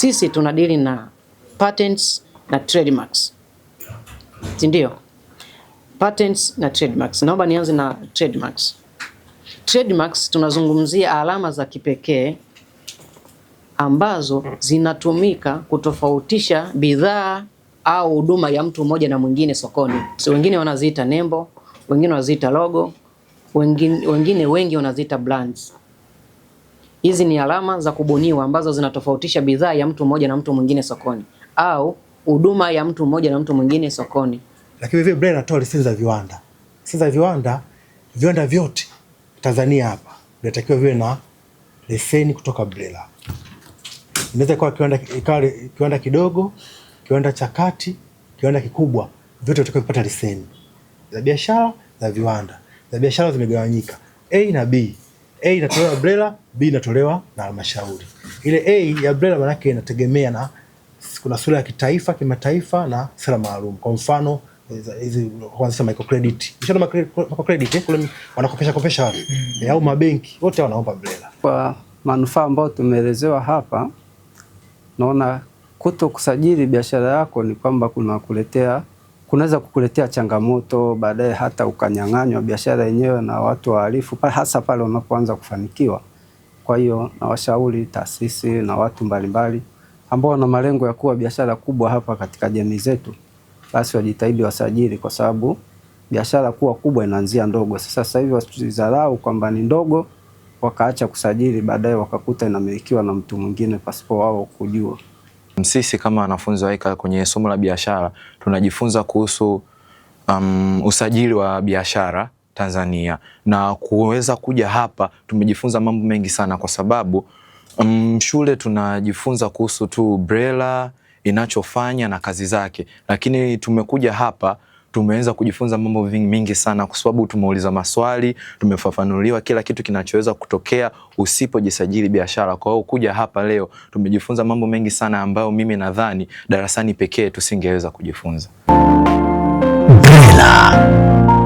sisi tunadili na patents na trademarks. Ndio. Patents na trademarks. Naomba nianze na trademarks. Trademarks tunazungumzia alama za kipekee ambazo zinatumika kutofautisha bidhaa au huduma ya mtu mmoja na mwingine sokoni. Wengine wanaziita nembo, wengine wanaziita logo, wengi wanaziita brands. Hizi ni alama za kubuniwa ambazo zinatofautisha bidhaa ya mtu mmoja na mtu mwingine sokoni au huduma ya mtu mmoja na mtu mwingine sokoni. Lakini vile BRELA inatoa leseni za viwanda. Leseni za viwanda vyote Tanzania hapa vinatakiwa viwe na leseni kutoka BRELA. Inaweza kuwa kiwanda kidogo, kiwanda cha kati, kiwanda kikubwa, vyote vinatakiwa kupata leseni. Za biashara, za viwanda. Za biashara zimegawanyika A na B. A inatolewa BRELA, B inatolewa na halmashauri. Ile A ya BRELA maana yake inategemea na kuna sura ya kitaifa, kimataifa na sera maalum. Kwa mfano hizi kwanza microcredit. Kisha microcredit kule wanakopesha watu au mabenki wote wanaomba BRELA. Kwa manufaa ambayo tumeelezewa hapa, naona kuto kusajili biashara yako ni kwamba kunaweza kukuletea changamoto, baadaye hata ukanyang'anywa biashara yenyewe na watu wahalifu, hasa pale unapoanza kufanikiwa. Kwa hiyo nawashauri taasisi na watu mbalimbali ambao wana malengo ya kuwa biashara kubwa hapa katika jamii zetu, basi wajitahidi wasajili, kwa sababu biashara kuwa kubwa inaanzia ndogo. Sasa hivi wasidharau kwamba ni ndogo wakaacha kusajili, baadaye wakakuta inamilikiwa na mtu mwingine pasipo wao kujua. Sisi kama wanafunzi wa ECA kwenye somo la biashara tunajifunza kuhusu usajili wa biashara Tanzania, na kuweza kuja hapa tumejifunza mambo mengi sana, kwa sababu shule tunajifunza kuhusu tu BRELA inachofanya na kazi zake, lakini tumekuja hapa tumeweza kujifunza mambo mingi sana, kwa sababu tumeuliza maswali, tumefafanuliwa kila kitu kinachoweza kutokea usipojisajili biashara. Kwa hiyo kuja hapa leo tumejifunza mambo mengi sana ambayo mimi nadhani darasani pekee tusingeweza kujifunza. BRELA.